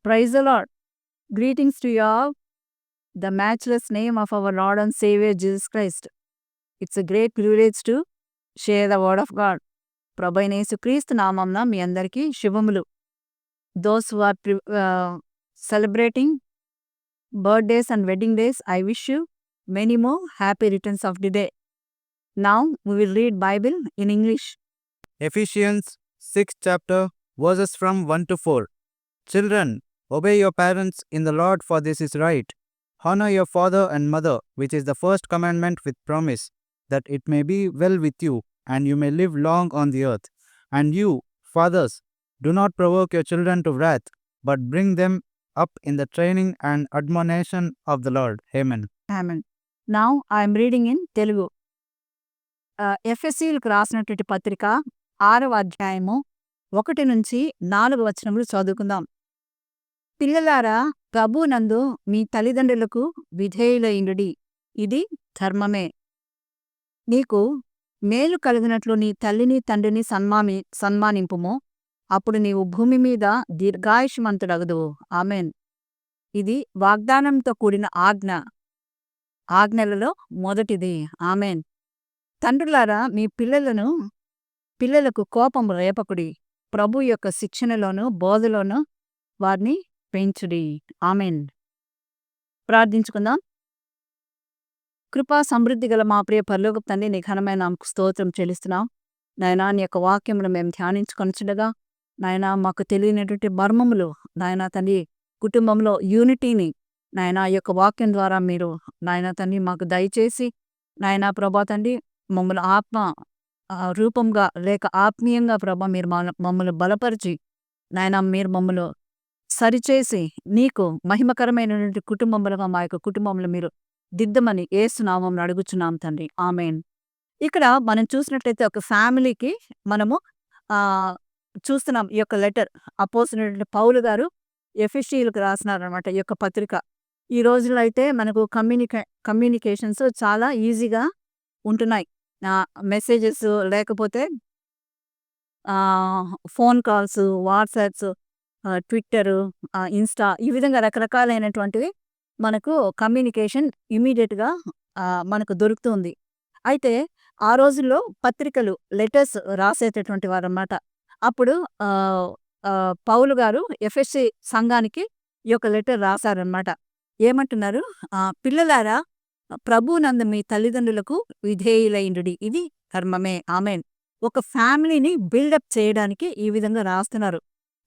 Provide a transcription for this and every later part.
Praise the Lord. Greetings to you all. The matchless name of our Lord and Savior Jesus Christ. It's a great privilege to share the word of God. ప్రభు అయిన యేసుక్రీస్తు నామంన మీ అందరికీ శుభములు. Those who are celebrating birthdays and wedding days, I wish you many more happy returns of the day. Now we will read Bible in English. Ephesians 6th chapter, verses from 1 to 4. Children, obey your parents in the Lord, for this is right. Honor your father and mother, which is the first commandment with promise, that it may be well with you, and you may live long on the earth. And you, fathers, do not provoke your children to wrath, but bring them up in the training and admonition of the Lord. Amen. Amen. Now I am reading in Telugu. ఎఫ్ఎస్సీలకు రాసినటువంటి పత్రిక 6వ అధ్యాయము 1 నుంచి 4 వచనములు చదువుకుందాం. పిల్లలారా, ప్రభువునందు మీ తల్లిదండ్రులకు విధేయులైయుండుడి, ఇది ధర్మమే. నీకు మేలు కలిగినట్లు నీ తల్లిని తండ్రిని సన్మానింపుము, అప్పుడు నీవు భూమి మీద దీర్ఘాయుష్మంతుడగుదువు. ఆమెన్. ఇది వాగ్దానంతో కూడిన ఆజ్ఞ, ఆజ్ఞలలో మొదటిది. ఆమెన్. తండ్రులారా, మీ పిల్లలకు కోపం రేపకుడి, ప్రభు యొక్క శిక్షణలోను బోధలోను వారిని పెంచుడి. ఆమెన్. ప్రార్థించుకుందాం. కృపా సమృద్ధి గల మా ప్రియ పరలోకపు తండ్రి, నీ ఘనమైన నామముకు స్తోత్రం చెల్లిస్తున్నాం. నాయనా, నీ యొక్క వాక్యమును మేము ధ్యానించుకొనుచుండగా నాయనా, మాకు తెలియనటువంటి మర్మములు నాయనా తండ్రి, కుటుంబంలో యూనిటీని నాయనా ఈ యొక్క వాక్యం ద్వారా మీరు నాయనా తండ్రి మాకు దయచేసి నాయనా ప్రభా తండ్రి మమ్మల్ని ఆత్మ రూపంగా లేక ఆత్మీయంగా ప్రభా మీరు మమ్మల్ని బలపరిచి నాయనా మీరు మమ్మల్ని సరిచేసి నీకు మహిమకరమైనటువంటి కుటుంబములుగా మా యొక్క కుటుంబంలో మీరు దిద్దమని యేసు నామమున అడుగుచున్నాం తండ్రి. ఆమెన్. ఇక్కడ మనం చూసినట్లయితే ఒక ఫ్యామిలీకి మనము చూస్తున్నాం. ఈ యొక్క లెటర్ అపోస్తలుడైన పౌలు గారు ఎఫెసీయులకు రాసినారనమాట ఈ యొక్క పత్రిక. ఈ రోజుల్లో అయితే మనకు కమ్యూనికేషన్స్ చాలా ఈజీగా ఉంటున్నాయి. మెసేజెస్ లేకపోతే phone calls, WhatsApps, Twitter, Insta, ఈ విధంగా రకరకాలైనటువంటివి మనకు కమ్యూనికేషన్ ఇమీడియట్గా మనకు దొరుకుతుంది. అయితే ఆ రోజుల్లో పత్రికలు, లెటర్స్ రాసేటటువంటి వారన్నమాట. అప్పుడు పౌలు గారు ఎఫెసీ సంఘానికి ఈ యొక్క లెటర్ రాశారనమాట. ఏమంటున్నారు? పిల్లలారా, ప్రభువునందు మీ తల్లిదండ్రులకు విధేయులైయుండుడి, ఇది ధర్మమే. ఆమెన్. ఒక ఫ్యామిలీని బిల్డప్ చేయడానికి ఈ విధంగా రాస్తున్నారు.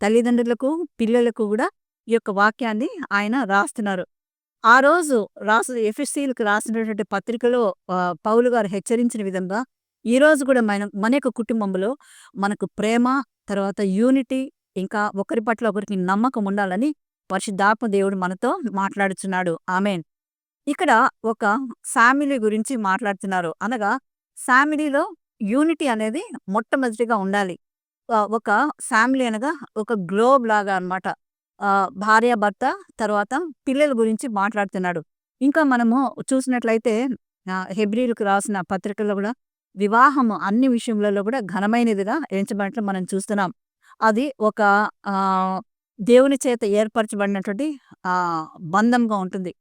తల్లిదండ్రులకు పిల్లలకు కూడా ఈ యొక్క వాక్యాన్ని ఆయన రాస్తున్నారు. ఆ రోజు ఎఫెసీయులకు రాసినటువంటి పత్రికలో పౌలు గారు హెచ్చరించిన విధంగా ఈరోజు కూడా మన యొక్క కుటుంబంలో మనకు ప్రేమ, తర్వాత యూనిటీ, ఇంకా ఒకరి పట్ల ఒకరికి నమ్మకం ఉండాలని పరిశుద్ధాత్మ దేవుడు మనతో మాట్లాడుచున్నాడు. ఆమెన్. ఇక్కడ ఒక ఫ్యామిలీ గురించి మాట్లాడుతున్నారు. అనగా ఫ్యామిలీలో యూనిటీ అనేది మొట్టమొదటిగా ఉండాలి. ఒక ఫ్యామిలీ అనగా ఒక గ్లోబ్ లాగా అనమాట. భార్య, భర్త, తర్వాత పిల్లల గురించి మాట్లాడుతున్నాడు. ఇంకా మనము చూసినట్లయితే హెబ్రీలకు రాసిన పత్రికల్లో కూడా వివాహము అన్ని విషయములలో కూడా ఘనమైనదిగా ఎంచబడినట్లు మనం చూస్తున్నాం. అది ఒక దేవుని చేత ఏర్పరచబడినటువంటి బంధంగా ఉంటుంది.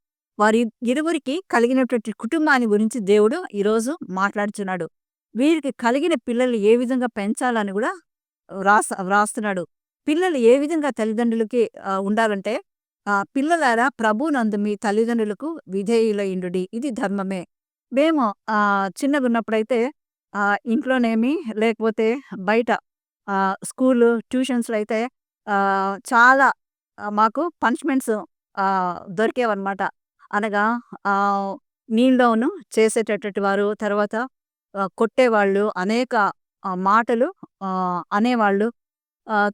వారి ఇరువురికి కలిగినటువంటి కుటుంబాన్ని గురించి దేవుడు ఈరోజు మాట్లాడుచున్నాడు. వీరికి కలిగిన పిల్లలు ఏ విధంగా పెంచాలని కూడా వ్రాస్తున్నాడు. పిల్లలు ఏ విధంగా తల్లిదండ్రులకి ఉండాలంటే, పిల్లలారా, ప్రభువునందు మీ తల్లిదండ్రులకు విధేయులైయుండుడి, ఇది ధర్మమే. మేము చిన్నగా ఉన్నప్పుడైతే ఇంట్లోనేమి లేకపోతే బయట స్కూలు, ట్యూషన్స్లో అయితే చాలా మాకు పనిష్మెంట్స్ దొరికేవన్నమాట. అనగా నీళ్ళను చేసేటటువంటి వారు, తర్వాత కొట్టేవాళ్ళు, అనేక మాటలు అనేవాళ్ళు.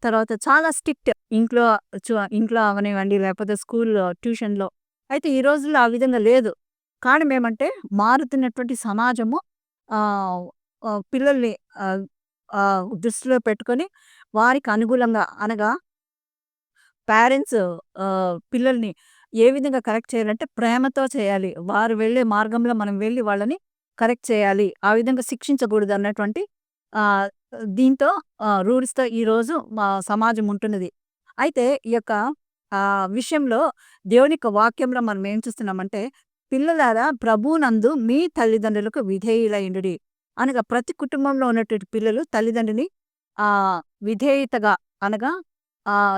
తర్వాత చాలా స్ట్రిక్ట్ ఇంట్లో అవనివ్వండి, లేకపోతే స్కూల్లో, ట్యూషన్లో. అయితే ఈ రోజుల్లో ఆ విధంగా లేదు. కారణం ఏమంటే, మారుతున్నటువంటి సమాజము పిల్లల్ని దృష్టిలో పెట్టుకొని వారికి అనుకూలంగా, అనగా పేరెంట్స్ పిల్లల్ని ఏ విధంగా కరెక్ట్ చేయాలంటే ప్రేమతో చేయాలి. వారు వెళ్ళే మార్గంలో మనం వెళ్ళి వాళ్ళని కరెక్ట్ చేయాలి. ఆ విధంగా శిక్షించకూడదు అన్నటువంటి దీంతో రూల్స్‌తో ఈరోజు మా సమాజం ఉంటున్నది. అయితే ఈ యొక్క విషయంలో దేవుని యొక్క వాక్యంలో మనం ఏం చూస్తున్నామంటే, పిల్లలారా ప్రభువునందు మీ తల్లిదండ్రులకు విధేయులైయుండుడి. అనగా ప్రతి కుటుంబంలో ఉన్నటువంటి పిల్లలు తల్లిదండ్రిని విధేయతగా అనగా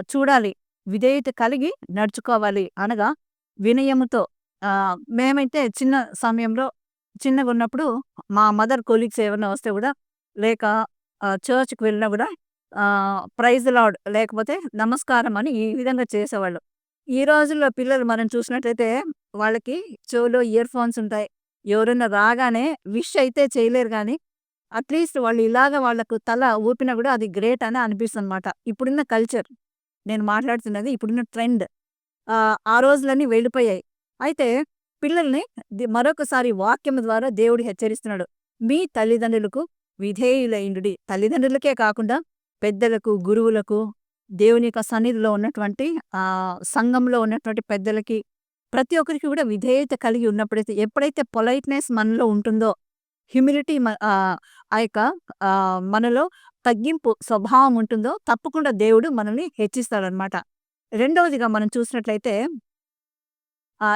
చూడాలి. విధేయత కలిగి నడుచుకోవాలి. అనగా వినయముతో మేమైతే చిన్న సమయంలో చిన్నగున్నప్పుడు మా మదర్ కొలీగ్స్ ఏమన్నా వస్తే గూడా లేక చర్చ్‌కి వెళ్ళినా గూడా ప్రైజ్ లార్డ్ లేకపోతే నమస్కారం అని ఈ విధంగా చేసేవాళ్ళు. ఈ రోజుల్లో పిల్లలు మనం చూసినట్టయితే వాళ్ళకి చెవులో ఇయర్ ఫోన్స్ ఉంటాయి. ఎవరైనా రాగానే విష్ అయితే చేయలేరు గానీ, అట్‌లీస్ట్ వాళ్ళు ఇలాగ వాళ్ళకు తల ఊపినా గూడా అది గ్రేట్ అని అనిపిస్తుందనమాట. ఇప్పుడున్న కల్చర్. నేను మాట్లాడుతున్నది ఇప్పుడున్న ట్రెండ్. ఆ రోజులన్నీ వెళ్ళిపోయాయి. అయితే పిల్లల్ని మరొకసారి వాక్యం ద్వారా దేవుడు హెచ్చరిస్తున్నాడు. మీ తల్లిదండ్రులకు విధేయులైయుండుడి. తల్లిదండ్రులకే కాకుండా పెద్దలకు, గురువులకు, దేవుని యొక్క సన్నిధిలో ఉన్నటువంటి సంఘంలో ఉన్నటువంటి పెద్దలకి, ప్రతి ఒక్కరికి కూడా విధేయత కలిగి ఉన్నప్పుడైతే ఎప్పుడైతే పొలైట్‌నెస్ మనలో ఉంటుందో, హ్యూమిలిటీ ఆ యొక్క మనలో తగ్గింపు స్వభావం ఉంటుందో తప్పకుండా దేవుడు మనల్ని హెచ్చిస్తాడనమాట. రెండవదిగా మనం చూసినట్లయితే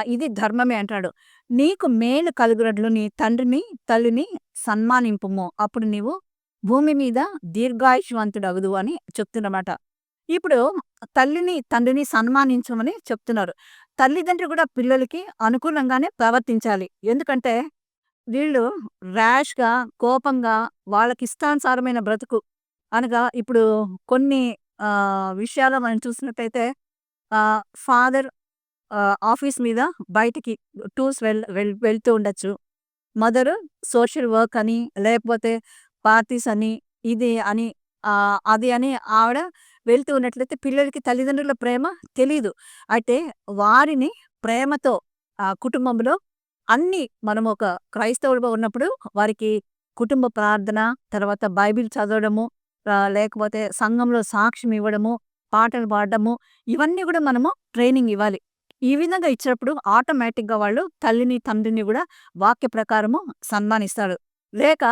ఇది ధర్మమే అంటాడు. నీకు మేలు కలుగునట్లు నీ తండ్రిని, తల్లిని సన్మానింపుము. అప్పుడు నీవు భూమి మీద దీర్ఘాయుష్మంతుడగుదువు అని చెప్తున్నమాట. ఇప్పుడు తల్లిని, తండ్రిని సన్మానించమని చెప్తున్నారు. తల్లిదండ్రులు కూడా పిల్లలకి అనుకూలంగానే ప్రవర్తించాలి. ఎందుకంటే వీళ్ళు ర్యాష్‌గా, కోపంగా వాళ్ళకిష్టానుసారమైన బ్రతుకు అనగా ఇప్పుడు కొన్ని విషయాల్లో మనం చూసినట్టయితే ఫాదర్ ఆఫీస్ మీద బయటికి టూర్స్ వెళ్తూ ఉండొచ్చు. మదరు సోషల్ వర్క్ అని, లేకపోతే పార్టీస్ అని, ఇది అని, అది అని ఆవిడ వెళ్తూ ఉన్నట్లయితే పిల్లలకి తల్లిదండ్రుల ప్రేమ తెలీదు. అయితే వారిని ప్రేమతో కుటుంబంలో అన్నీ మనం ఒక క్రైస్తవుడుగా ఉన్నప్పుడు వారికి కుటుంబ ప్రార్థన, తర్వాత బైబిల్ చదవడము, లేకపోతే సంఘంలో సాక్ష్యం ఇవ్వడము, పాటలు పాడడము, ఇవన్నీ కూడా మనము ట్రైనింగ్ ఇవ్వాలి. ఈ విధంగా ఇచ్చినప్పుడు ఆటోమేటిక్‌గా వాళ్ళు తల్లిని, తండ్రిని గూడా వాక్య ప్రకారము సన్మానిస్తాడు. లేక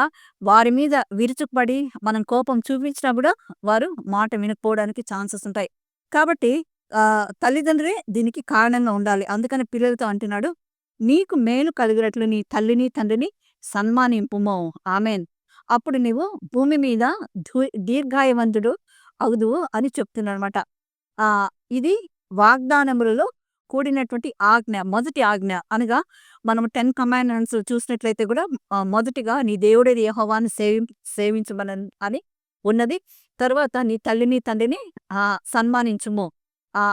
వారి మీద విరుచుకుపడి మనం కోపం చూపించినా గూడా వారు మాట వినకపోవడానికి ఛాన్సెస్ ఉంటాయి. కాబట్టి తల్లిదండ్రులే దీనికి కారణంగా ఉండాలి. అందుకని పిల్లలతో అంటున్నాడు, నీకు మేలు కలిగినట్లు నీ తల్లిని, తండ్రిని సన్మానింపుము. ఆమేన్. అప్పుడు నీవు భూమి మీద దీర్ఘాయువంతుడు అగుదువు అని చెప్తున్నాడనమాట. ఇది వాగ్దానములలో కూడినటువంటి ఆజ్ఞ. మొదటి ఆజ్ఞ అనగా మనం 10 కమాండ్‌మెంట్స్ చూసినట్లయితే కూడా మొదటిగా నీ దేవుడైన యెహోవాను అని ఉన్నది. తర్వాత నీ తల్లిని, తండ్రిని సన్మానించుము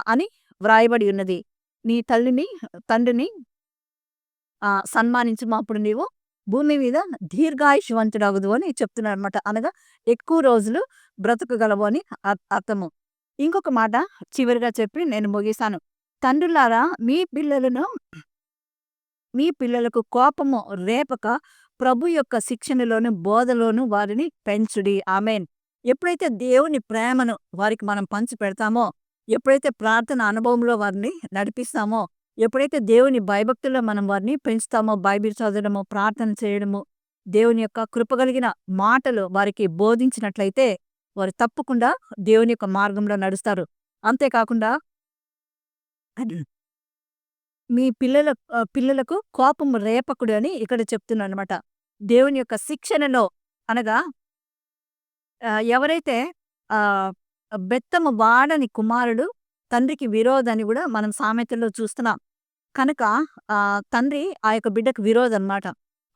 అని వ్రాయబడి ఉన్నది. నీ తల్లిని, తండ్రిని సన్మానించుము. అప్పుడు నీవు భూమి మీద దీర్ఘాయుష్మంతుడగుదువు అని చెప్తున్నాడనమాట. అనగా ఎక్కువ రోజులు బ్రతకగలవు అని అర్థము. ఇంకొక మాట చివరిగా చెప్పి నేను ముగిస్తాను. తండ్రులారా మీ పిల్లలకు కోపము రేపక ప్రభు యొక్క శిక్షణలోను, బోధలోను వారిని పెంచుడి. ఆమేన్. ఎప్పుడైతే దేవుని ప్రేమను వారికి మనం పంచిపెడతామో, ఎప్పుడైతే ప్రార్థన అనుభవంలో వారిని నడిపిస్తామో, ఎప్పుడైతే దేవుని భయభక్తుల్లో మనం వారిని పెంచుతామో, బైబిల్ చదవడము, ప్రార్థన చేయడము, దేవుని యొక్క కృపగలిగిన మాటలు వారికి బోధించినట్లయితే వారు తప్పకుండా దేవుని యొక్క మార్గంలో నడుస్తారు. అంతేకాకుండా మీ పిల్లలకు కోపము రేపకుడు అని ఇక్కడ చెప్తున్నాడనమాట. దేవుని యొక్క శిక్షణలో అనగా ఎవరైతే బెత్తము వాడని కుమారుడు తండ్రికి విరోధని కూడా మనం సామెతల్లో చూస్తున్నాం. కనుక తండ్రి ఆ యొక్క బిడ్డకు విరోధనమాట.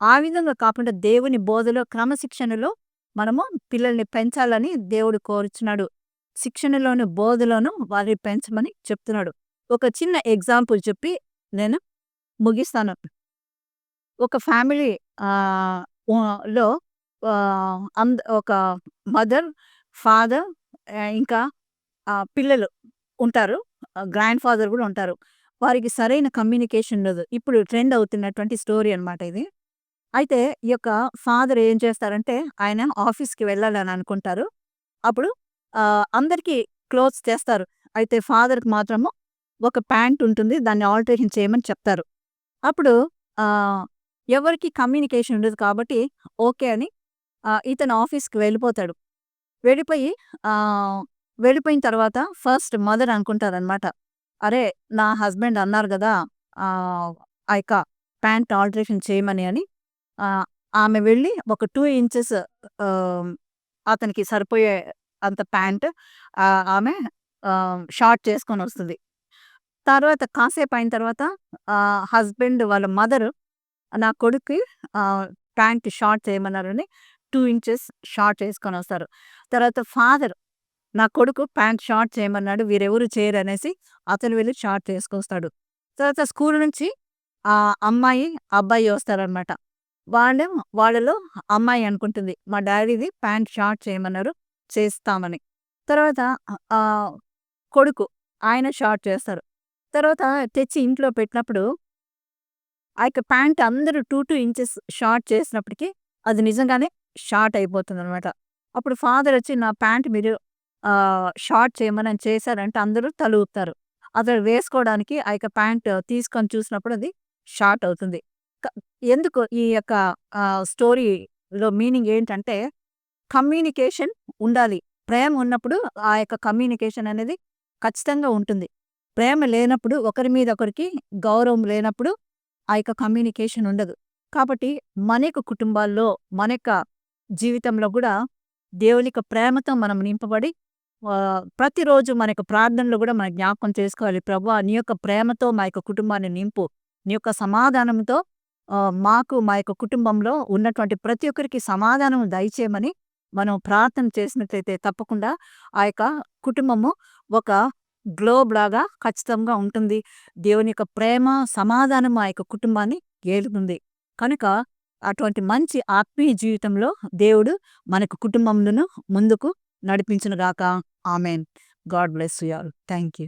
ఆ విధంగా కాకుండా దేవుని బోధలో, క్రమశిక్షణలో మనము పిల్లల్ని పెంచాలని దేవుడు కోరుచున్నాడు. శిక్షణలోను, బోధలోను వారిని పెంచమని చెప్తున్నాడు. ఒక చిన్న ఎగ్జాంపుల్ చెప్పి నేను ముగిస్తాను. ఒక ఫ్యామిలీ లో ఒక మదర్, ఫాదర్ ఇంకా పిల్లలు ఉంటారు. గ్రాండ్ ఫాదర్ కూడా ఉంటారు. వారికి సరైన కమ్యూనికేషన్ ఉండదు. ఇప్పుడు ట్రెండ్ అవుతున్నటువంటి స్టోరీ అనమాట ఇది. అయితే ఈ యొక్క ఫాదర్ ఏం చేస్తారంటే ఆయన ఆఫీస్‌కి వెళ్ళాలని అనుకుంటారు. అప్పుడు అందరికీ క్లోత్స్ తెస్తారు. అయితే ఫాదర్‌కి మాత్రము ఒక ప్యాంట్ ఉంటుంది. దాన్ని ఆల్టరేషన్ చేయమని చెప్తారు. అప్పుడు ఎవరికీ కమ్యూనికేషన్ ఉండదు కాబట్టి ఓకే అని ఇతను ఆఫీస్‌కి వెళ్ళిపోతాడు. వెళ్ళిపోయిన తర్వాత ఫస్ట్ మదర్ అనుకుంటారనమాట. అరే! నా హస్బెండ్ అన్నారు గదా! ఆ యొక్క ప్యాంట్ ఆల్టరేషన్ చేయమని అని. ఆమె వెళ్ళి ఒక 2 ఇంచెస్ ఆహ్, అతనికి సరిపోయే అంత ప్యాంట్ ఆమె షార్ట్ చేసుకొనొస్తుంది. తర్వాత కాసేపయిన తర్వాత హస్బెండ్ వాళ్ళ మదరు నా కొడుక్కి ప్యాంట్ షార్ట్ చేయమన్నారని 2 ఇంచెస్ షార్ట్ చేసుకొనొస్తారు. తర్వాత ఫాదర్ నా కొడుకు ప్యాంట్ షార్ట్ చేయమన్నాడు. వీరెవరు చేయరనేసి అతను వెళ్లి షార్ట్ చేసుకొస్తాడు. తర్వాత స్కూల్ నుంచి అమ్మాయి, అబ్బాయి వస్తారనమాట. వాళ్ళలో అమ్మాయి అనుకుంటుంది. మా డ్యాడీది ప్యాంట్ షార్ట్ చేయమన్నారు చేస్తామని. తర్వాత ఆహ్, కొడుకు ఆయన షార్ట్ చేస్తారు. తర్వాత తెచ్చి ఇంట్లో పెట్టినప్పుడు ఆ యొక్క ప్యాంట్ అందరూ 2 ఇంచెస్ షార్ట్ చేసినప్పటికి అది నిజంగానే షార్ట్ అయిపోతుందనమాట. అప్పుడు ఫాదరొచ్చి నా ప్యాంట్ మీరు షార్ట్ చేయమని చేశారంటే అందరూ తల ఊపుతారు. అతడు వేసుకోవడానికి ఆ యొక్క ప్యాంట్ తీసుకొని చూసినప్పుడు అది షార్ట్ అవుతుంది. క ఎందుకు ఈ యొక్క స్టోరీలో మీనింగ్ ఏంటంటే కమ్యూనికేషన్ ఉండాలి. ప్రేమ ఉన్నప్పుడు ఆ యొక్క కమ్యూనికేషన్ అనేది ఖచ్చితంగా ఉంటుంది. ప్రేమ లేనప్పుడు ఒకరి మీద ఒకరికి గౌరవం లేనప్పుడు ఆ యొక్క కమ్యూనికేషన్ ఉండదు. కాబట్టి మన యొక్క కుటుంబాల్లో, మన యొక్క జీవితంలో గూడా దేవుని యొక్క ప్రేమతో మనం నింపబడి ప్రతిరోజు మన యొక్క ప్రార్థనలో గూడా మనం జ్ఞాపకం చేసుకోవాలి. ప్రభువా! నీ యొక్క ప్రేమతో మా యొక్క కుటుంబాన్ని నింపు. నీ యొక్క సమాధానంతో మాకు మా యొక్క కుటుంబంలో ఉన్నటువంటి ప్రతి ఒక్కరికి సమాధానం దయచేయమని మనం ప్రార్థన చేసినట్లయితే తప్పకుండా ఆ యొక్క కుటుంబము ఒక గ్లోబ్ లాగా ఖచ్చితంగా ఉంటుంది. దేవుని యొక్క ప్రేమ, సమాధానం ఆ యొక్క కుటుంబాన్ని ఏలుతుంది. కనుక అటువంటి మంచి ఆత్మీయ జీవితంలో దేవుడు మనకు కుటుంబములను ముందుకు నడిపించునుగాక. Amen. God bless you all. Thank you.